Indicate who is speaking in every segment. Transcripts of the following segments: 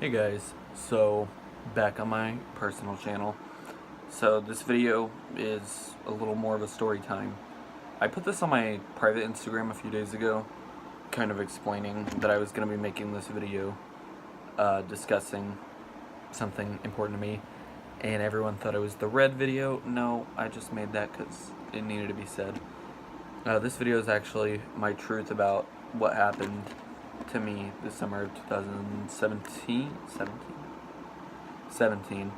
Speaker 1: Hey guys, so back on my personal channel. So this video is a little more of a story time. I put this on my private Instagram a few days ago, kind of explaining that I was going to be making this video discussing something important to me, and everyone thought it was the red video. No, I just made that because it needed to be said. This video is actually my truth about what happened to me this summer of 2017. 17.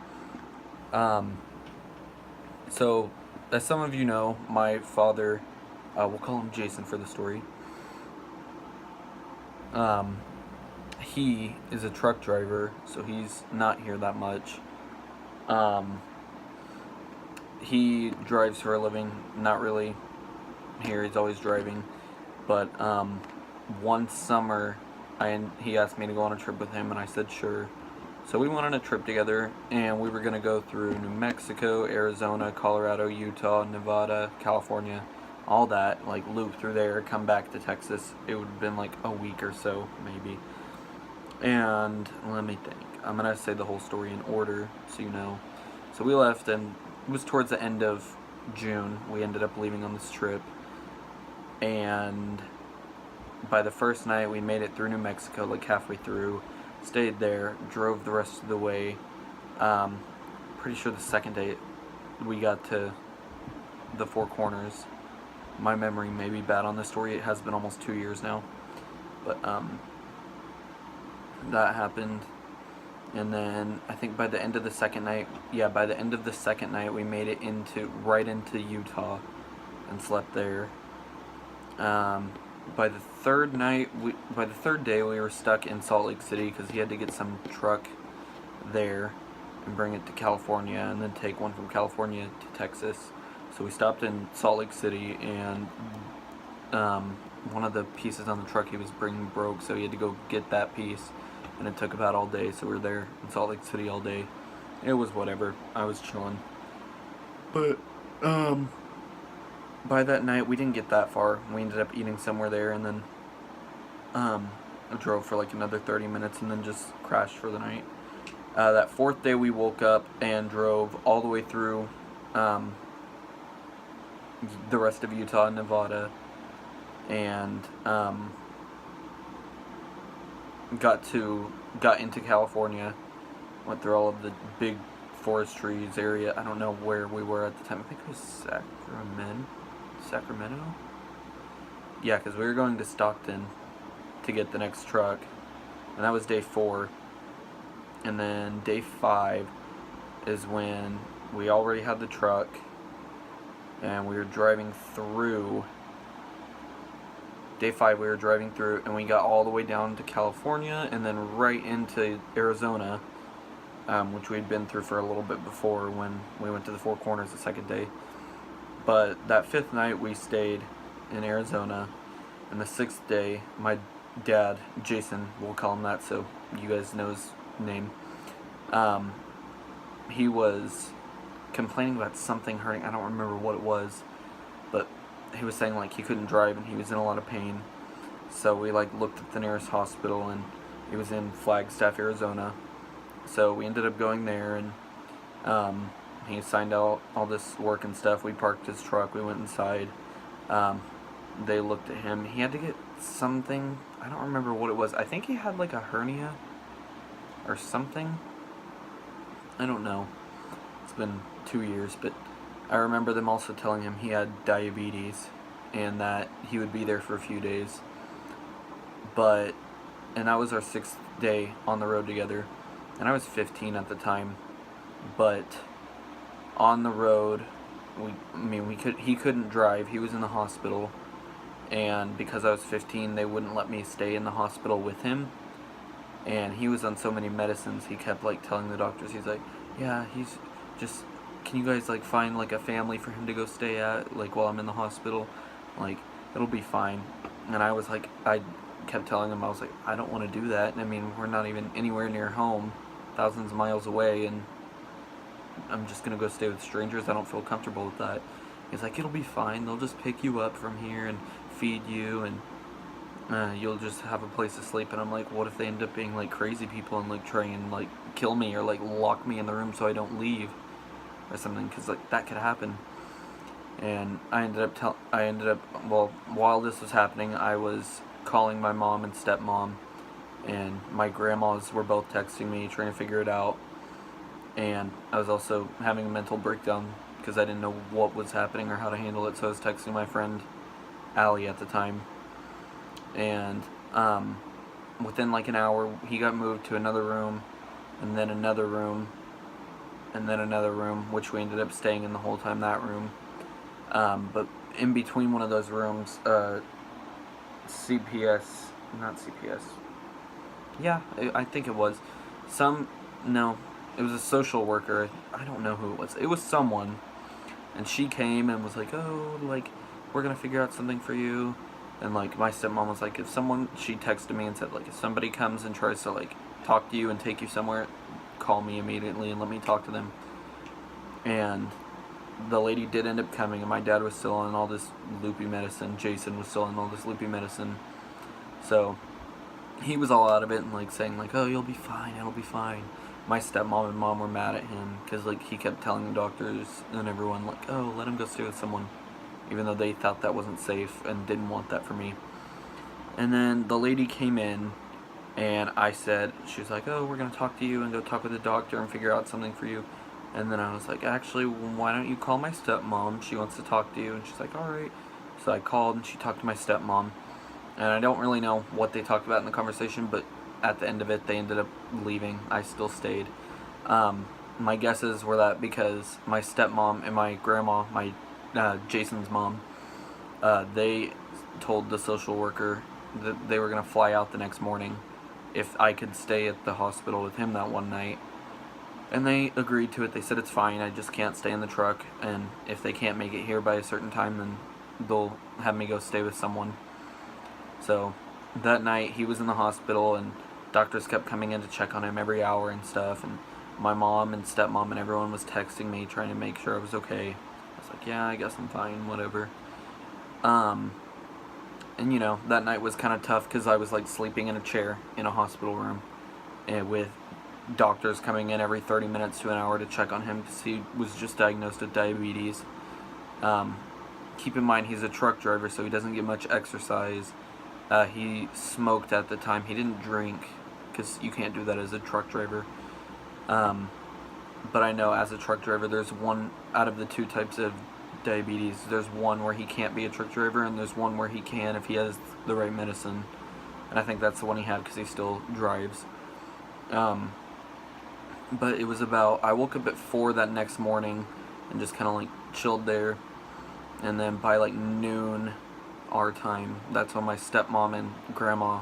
Speaker 1: So, as some of you know, my father, we'll call him Jason for the story. He is a truck driver, so he's not here that much. He drives for a living, not really here, he's always driving, but one summer he asked me to go on a trip with him, and I said sure. So we went on a trip together, and we were going to go through New Mexico, Arizona, Colorado, Utah, Nevada, California, all that, like loop through there, come back to Texas. It would have been like a week or so, maybe. And let me think. I'm going to say the whole story in order, so you know. So we left, and it was towards the end of June. We ended up leaving on this trip. And by the first night, we made it through New Mexico, like halfway through. Stayed there, drove the rest of the way. Pretty sure the second day we got to the Four Corners. My memory may be bad on this story. It has been almost 2 years now. But that happened. And then I think by the end of the second night, we made it right into Utah and slept there. By the third day, we were stuck in Salt Lake City because he had to get some truck there and bring it to California, and then take one from California to Texas. So we stopped in Salt Lake City, and one of the pieces on the truck he was bringing broke, so he had to go get that piece, and it took about all day. So we were there in Salt Lake City all day. It was whatever. I was chilling, but by that night, we didn't get that far. We ended up eating somewhere there, and then drove for like another 30 minutes, and then just crashed for the night. That fourth day, we woke up and drove all the way through the rest of Utah and Nevada, and got into California. Went through all of the big forest trees area. I don't know where we were at the time. I think it was Sacramento? Yeah, because we were going to Stockton to get the next truck, and that was day 4. And then day 5 is when we already had the truck, and we were driving through. Day 5 we were driving through, and we got all the way down to California, and then right into Arizona, which we'd been through for a little bit before when we went to the Four Corners the second day. But that 5th night we stayed in Arizona, and the 6th day, my dad, Jason, we'll call him that so you guys know his name, he was complaining about something hurting. I don't remember what it was, but he was saying like he couldn't drive and he was in a lot of pain. So we like looked at the nearest hospital, and he was in Flagstaff, Arizona. So we ended up going there, and he signed out all this work and stuff. We parked his truck. We went inside. They looked at him. He had to get something. I don't remember what it was. I think he had like a hernia or something. I don't know. It's been 2 years, but I remember them also telling him he had diabetes and that he would be there for a few days. And that was our 6th day on the road together. And I was 15 at the time, but on the road, he couldn't drive. He was in the hospital, and because I was 15, they wouldn't let me stay in the hospital with him. And he was on so many medicines, he kept like telling the doctors, he's like, yeah, he's just, can you guys like find like a family for him to go stay at, like while I'm in the hospital, like it'll be fine. And I was like, I kept telling him, I was like, I don't want to do that. I mean, we're not even anywhere near home, thousands of miles away, and I'm just gonna go stay with strangers. I don't feel comfortable with that. He's like, it'll be fine, they'll just pick you up from here and feed you, and you'll just have a place to sleep. And I'm like, what if they end up being like crazy people and like try and like kill me or like lock me in the room so I don't leave or something, because like that could happen. And well, while this was happening, I was calling my mom and stepmom, and my grandmas were both texting me trying to figure it out. And I was also having a mental breakdown because I didn't know what was happening or how to handle it, so I was texting my friend Allie at the time. And within like an hour, he got moved to another room, and then another room, and then another room, which we ended up staying in the whole time, that room. But in between one of those rooms, CPS, not CPS, yeah, I think it was, no, it was a social worker, I don't know who it was. It was someone, and she came and was like, oh, like, we're gonna figure out something for you. And like my stepmom was like, she texted me and said like, if somebody comes and tries to like talk to you and take you somewhere, call me immediately and let me talk to them. And the lady did end up coming, and my dad was still on all this loopy medicine. Jason was still on all this loopy medicine. So he was all out of it and like saying like, oh, you'll be fine, it'll be fine. My stepmom and mom were mad at him because like he kept telling the doctors and everyone like, oh, let him go stay with someone, even though they thought that wasn't safe and didn't want that for me. And then the lady came in, and she was like, oh, we're going to talk to you and go talk with the doctor and figure out something for you. And then I was like, actually, why don't you call my stepmom? She wants to talk to you. And she's like, alright. So I called, and she talked to my stepmom. And I don't really know what they talked about in the conversation, but at the end of it, they ended up leaving. I still stayed. My guesses were that because my stepmom and my grandma, Jason's mom, they told the social worker that they were going to fly out the next morning if I could stay at the hospital with him that one night. And they agreed to it. They said it's fine, I just can't stay in the truck, and if they can't make it here by a certain time, then they'll have me go stay with someone. So that night he was in the hospital, and doctors kept coming in to check on him every hour and stuff, and my mom and stepmom and everyone was texting me trying to make sure I was okay. I was like, yeah, I guess I'm fine, whatever. And you know, that night was kind of tough because I was like sleeping in a chair in a hospital room, and with doctors coming in every 30 minutes to an hour to check on him because he was just diagnosed with diabetes. Keep in mind, he's a truck driver, so he doesn't get much exercise. He smoked at the time. He didn't drink because you can't do that as a truck driver. But I know as a truck driver, there's one out of the two types of diabetes. There's one where he can't be a truck driver, and there's one where he can if he has the right medicine. And I think that's the one he had because he still drives. But it was I woke up at 4 that next morning and just kind of like chilled there. And then by like noon our time, that's when my stepmom and grandma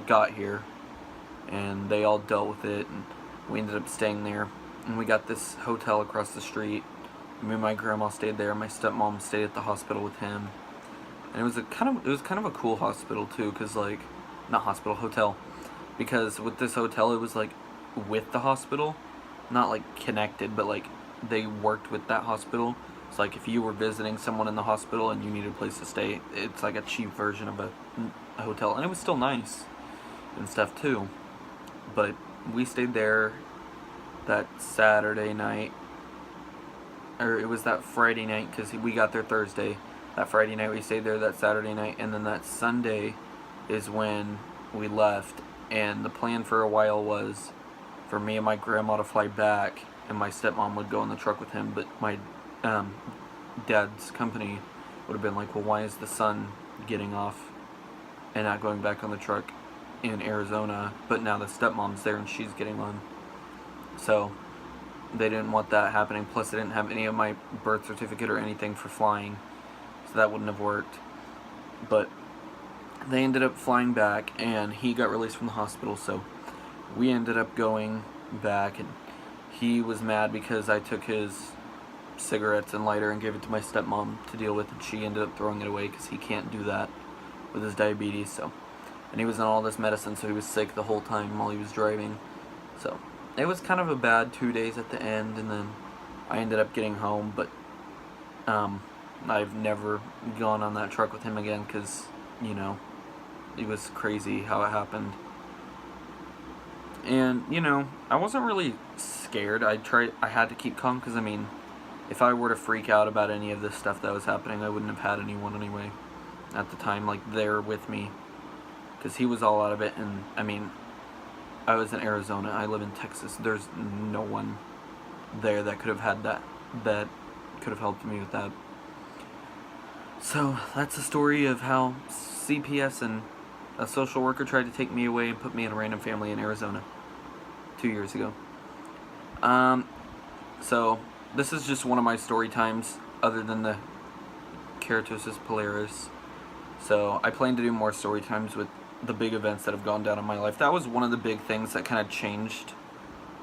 Speaker 1: got here. And they all dealt with it, and we ended up staying there. And we got this hotel across the street. Me and my grandma stayed there. My stepmom stayed at the hospital with him. And it was kind of a cool hospital too, cause like, not hospital, hotel. Because with this hotel, it was like with the hospital, not like connected, but like they worked with that hospital. It's like if you were visiting someone in the hospital and you needed a place to stay, it's like a cheap version of a hotel, and it was still nice and stuff too. But we stayed there that Saturday night, or it was that Friday night because we got there Thursday. That Friday night we stayed there, that Saturday night, and then that Sunday is when we left. And the plan for a while was for me and my grandma to fly back, and my stepmom would go in the truck with him. But my dad's company would have been like, well, why is the son getting off and not going back on the truck in Arizona? But now the stepmom's there and she's getting on. So they didn't want that happening. Plus, they didn't have any of my birth certificate or anything for flying, so that wouldn't have worked. But they ended up flying back, and he got released from the hospital, so we ended up going back, and he was mad because I took his cigarettes and lighter and gave it to my stepmom to deal with, and she ended up throwing it away because he can't do that with his diabetes. So, and he was on all this medicine, so he was sick the whole time while he was driving. So it was kind of a bad 2 days at the end, and then I ended up getting home. But I've never gone on that truck with him again because, you know, It was crazy how it happened. And, you know, I wasn't really scared. I had to keep calm because, I mean, if I were to freak out about any of this stuff that was happening, I wouldn't have had anyone anyway at the time, like, there with me. Because he was all out of it, and, I mean, I was in Arizona. I live in Texas. There's no one there that could have had that could have helped me with that. So, that's the story of how CPS and a social worker tried to take me away and put me in a random family in Arizona 2 years ago. So, this is just one of my story times, other than the Keratosis pilaris. So, I plan to do more story times with the big events that have gone down in my life. That was one of the big things that kind of changed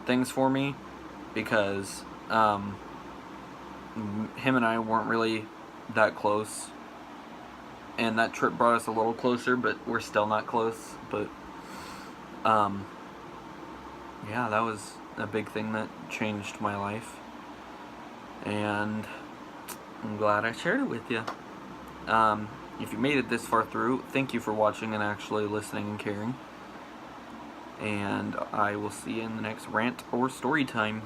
Speaker 1: things for me, because him and I weren't really that close, and that trip brought us a little closer, but we're still not close. But yeah, that was a big thing that changed my life, and I'm glad I shared it with you. If you made it this far through, thank you for watching and actually listening and caring, and I will see you in the next rant or story time.